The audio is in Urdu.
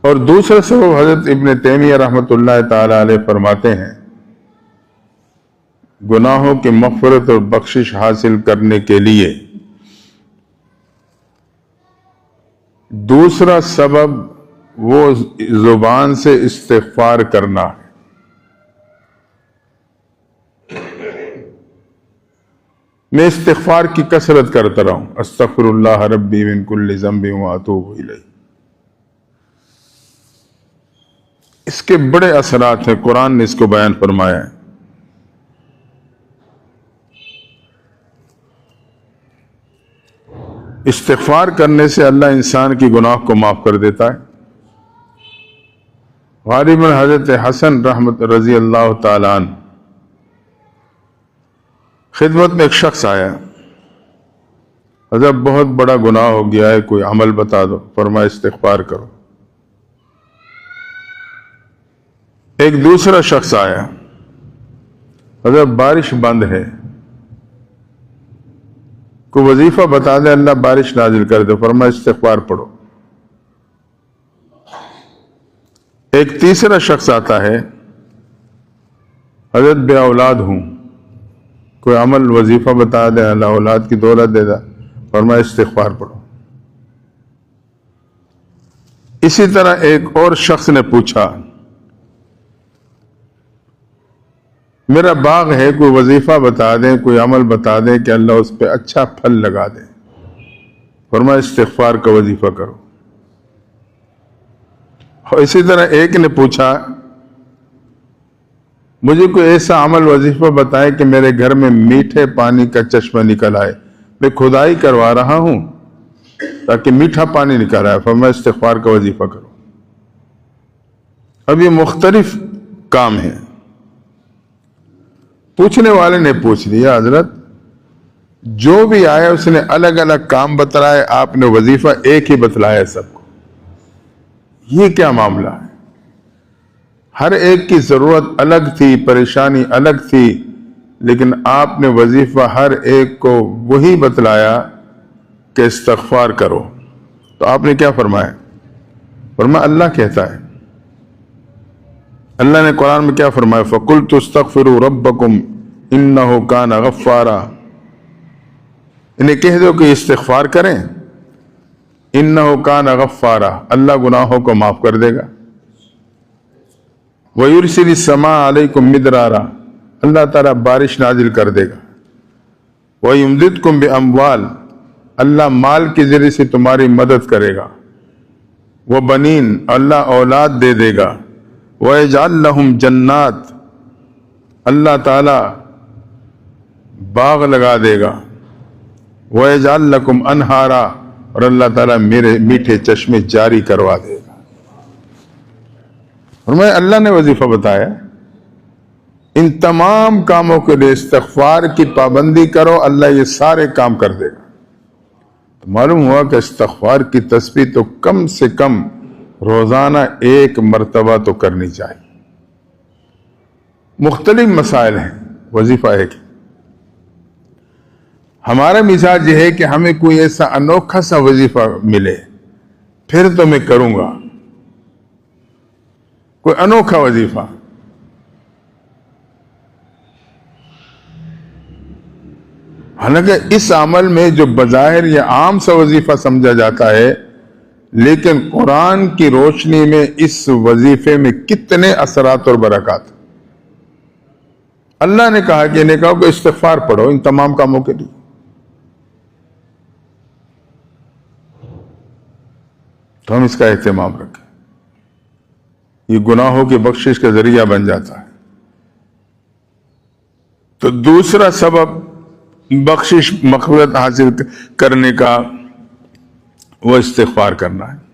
اور دوسرا سبب حضرت ابن تیمیہ رحمۃ اللہ تعالی علیہ فرماتے ہیں گناہوں کی مغفرت اور بخشش حاصل کرنے کے لیے دوسرا سبب وہ زبان سے استغفار کرنا ہے۔ میں استغفار کی کثرت کرتا رہا ہوں، استغفر اللہ ربی من کل ذنب واتوب الیہ۔ اس کے بڑے اثرات ہیں، قرآن نے اس کو بیان فرمایا ہے۔ استغفار کرنے سے اللہ انسان کی گناہ کو معاف کر دیتا ہے۔ غالباً حضرت حسن رحمت رضی اللہ تعالیٰ عنہ خدمت میں ایک شخص آیا، حضرت بہت بڑا گناہ ہو گیا ہے، کوئی عمل بتا دو۔ فرمایا استغفار کرو۔ ایک دوسرا شخص آیا، حضرت بارش بند ہے، کوئی وظیفہ بتا دے اللہ بارش نازل کر دے۔ فرمایا استغفار پڑھو۔ ایک تیسرا شخص آتا ہے، حضرت بے اولاد ہوں، کوئی عمل وظیفہ بتا دے اللہ اولاد کی دولت دے دا۔ فرمایا استغفار پڑھو۔ اسی طرح ایک اور شخص نے پوچھا، میرا باغ ہے، کوئی وظیفہ بتا دیں، کوئی عمل بتا دیں کہ اللہ اس پہ اچھا پھل لگا دے۔ فرمایا استغفار کا وظیفہ کرو۔ اور اسی طرح ایک نے پوچھا، مجھے کوئی ایسا عمل وظیفہ بتائے کہ میرے گھر میں میٹھے پانی کا چشمہ نکل آئے، میں کھدائی کروا رہا ہوں تاکہ میٹھا پانی نکل آئے۔ فرمایا استغفار کا وظیفہ کرو۔ اب یہ مختلف کام ہیں۔ پوچھنے والے نے پوچھ لیا، حضرت جو بھی آیا اس نے الگ الگ کام بتلائے، آپ نے وظیفہ ایک ہی بتلایا سب کو، یہ کیا معاملہ ہے؟ ہر ایک کی ضرورت الگ تھی، پریشانی الگ تھی، لیکن آپ نے وظیفہ ہر ایک کو وہی بتلایا کہ استغفار کرو۔ تو آپ نے کیا فرمایا؟ فرمایا اللہ کہتا ہے، اللہ نے قرآن میں کیا فرمایا؟ فَقُلْتُ اسْتَغْفِرُوا رَبَّكُمْ إِنَّهُ كَانَ غَفَّارًا۔ انہیں کہہ دو کہ استغفار کریں، إِنَّهُ كَانَ غَفَّارًا، اللہ گناہوں کو معاف کر دے گا۔ وَيُرْسِلِ السَّمَاءَ عَلَيْكُمْ مِدْرَارًا، اللہ تعالیٰ بارش نازل کر دے گا۔ وَيُمْدِدْكُمْ بِأَمْوَالٍ، اللہ مال کے ذریعے سے تمہاری مدد کرے گا۔ وَبَنِينَ، اللہ اولاد دے دے گا۔ وَيَجْعَلْ لَهُمْ جَنَّاتٍ، اللہ تعالیٰ باغ لگا دے گا۔ وَيَجْعَلْ لَكُمْ أَنْهَارًا، اور اللہ تعالیٰ میرے میٹھے چشمے جاری کروا دے گا۔ فرمایا اللہ نے وظیفہ بتایا، ان تمام کاموں کے لیے استغفار کی پابندی کرو، اللہ یہ سارے کام کر دے گا۔ تو معلوم ہوا کہ استغفار کی تسبیح تو کم سے کم روزانہ ایک مرتبہ تو کرنی چاہیے۔ مختلف مسائل ہیں، وظیفہ ایک ہے۔ ہمارا مزاج یہ ہے کہ ہمیں کوئی ایسا انوکھا سا وظیفہ ملے پھر تو میں کروں گا، کوئی انوکھا وظیفہ۔ حالانکہ اس عمل میں جو بظاہر یہ عام سا وظیفہ سمجھا جاتا ہے، لیکن قرآن کی روشنی میں اس وظیفے میں کتنے اثرات اور برکات۔ اللہ نے کہا کہ انہیں کہا کہ استغفار پڑھو ان تمام کاموں کے لیے۔ تو ہم اس کا اہتمام رکھیں، یہ گناہوں کی بخشش کا ذریعہ بن جاتا ہے۔ تو دوسرا سبب بخشش مغفرت حاصل کرنے کا وہ استغفار کرنا ہے۔